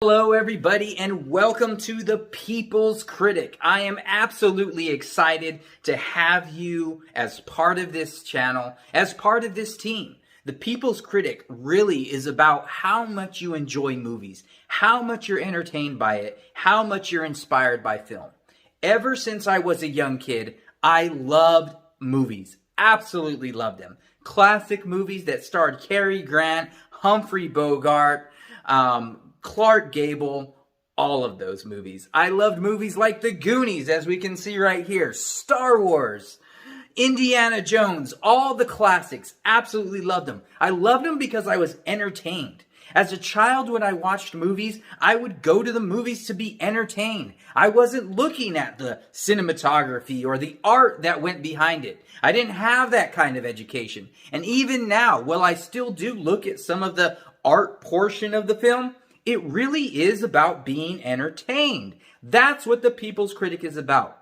Hello everybody and welcome to the People's Critic. I am absolutely excited to have you as part of this channel, as part of this team. The People's Critic really is about how much you enjoy movies, how much you're entertained by it, how much you're inspired by film. Ever since I was a young kid, I loved movies. Absolutely loved them. Classic movies that starred Cary Grant, Humphrey Bogart, Clark Gable, all of those movies. I loved movies like The Goonies, as we can see right here, Star Wars, Indiana Jones, all the classics. Absolutely loved them. I loved them because I was entertained. As a child, when I watched movies, I would go to the movies to be entertained. I wasn't looking at the cinematography or the art that went behind it. I didn't have that kind of education. And even now, while I still do look at some of the art portion of the film, it really is about being entertained. That's what the People's Critic is about.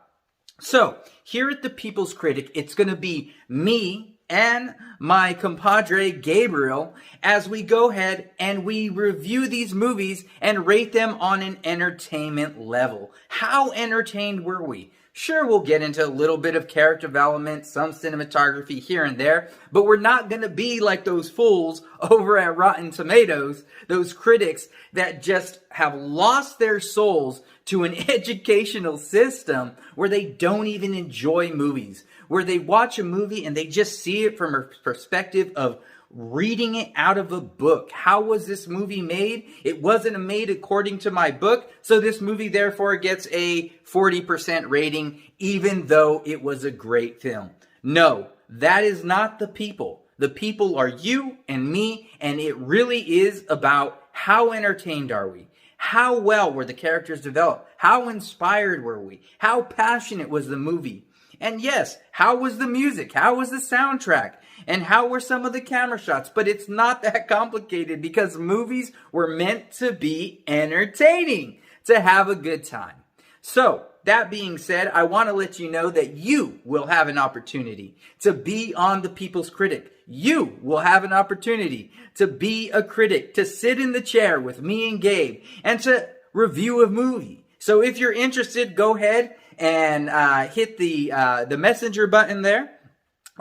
So, here at the People's Critic, it's going to be me and my compadre Gabriel as we go ahead and we review these movies and rate them on an entertainment level. How entertained were we? Sure, we'll get into a little bit of character development, some cinematography here and there, but we're not going to be like those fools over at Rotten Tomatoes, those critics that just have lost their souls to an educational system where they don't even enjoy movies, where they watch a movie and they just see it from a perspective of reading it out of a book. How was this movie made? It wasn't made according to my book, so this movie therefore gets a 40% rating, even though it was a great film. No, that is not the people. The people are you and me, and it really is about how entertained are we? How well were the characters developed? How inspired were we? How passionate was the movie? And yes, how was the music? How was the soundtrack? And how were some of the camera shots? But it's not that complicated because movies were meant to be entertaining, to have a good time. So, that being said, I want to let you know that you will have an opportunity to be on the People's Critic. You will have an opportunity to be a critic, to sit in the chair with me and Gabe, and to review a movie. So if you're interested, go ahead and hit the messenger button there.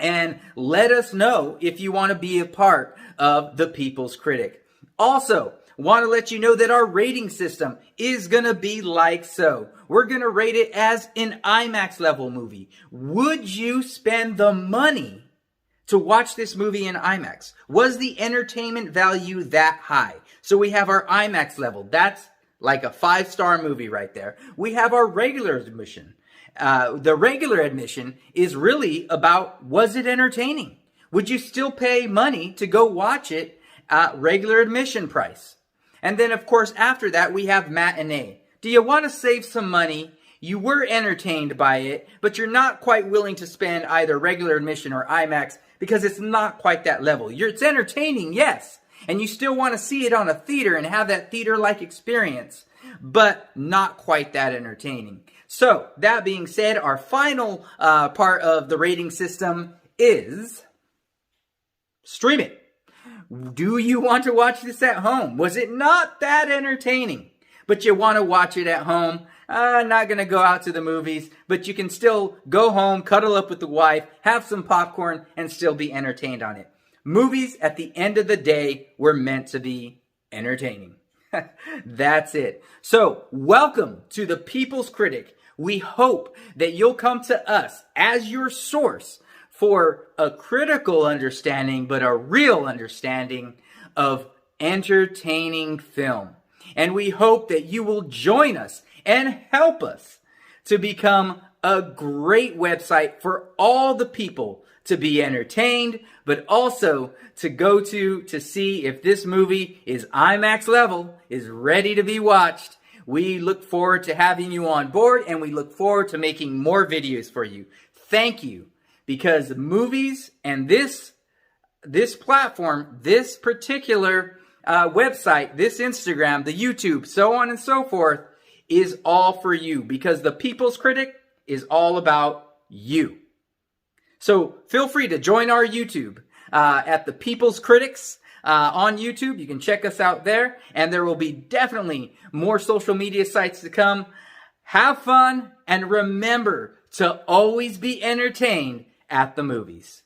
And let us know if you want to be a part of the People's Critic. Also, want to let you know that our rating system is going to be like so. We're going to rate it as an IMAX level movie. Would you spend the money to watch this movie in IMAX? Was the entertainment value that high? So we have our IMAX level. That's like a 5-star movie right there. We have our regular admission. The regular admission is really about, was it entertaining? Would you still pay money to go watch it at regular admission price? And then, of course, after that, we have matinee. Do you want to save some money? You were entertained by it, but you're not quite willing to spend either regular admission or IMAX because it's not quite that level. It's entertaining, yes, and you still want to see it on a theater and have that theater-like experience, but not quite that entertaining. So, that being said, our final part of the rating system is stream it. Do you want to watch this at home? Was it not that entertaining, but you want to watch it at home? Not going to go out to the movies, but you can still go home, cuddle up with the wife, have some popcorn, and still be entertained on it. Movies, at the end of the day, were meant to be entertaining. That's it. So, welcome to the People's Critic. We hope that you'll come to us as your source for a critical understanding, but a real understanding of entertaining film. And we hope that you will join us and help us to become a great website for all the people to be entertained, but also to go to see if this movie is IMAX level, is ready to be watched. We look forward to having you on board, and we look forward to making more videos for you. Thank you, because movies and this platform, this particular website, this Instagram, the YouTube, so on and so forth, is all for you, because the People's Critic is all about you. So feel free to join our YouTube at the People's Critics. on YouTube. You can check us out there, and there will be definitely more social media sites to come. Have fun, and remember to always be entertained at the movies.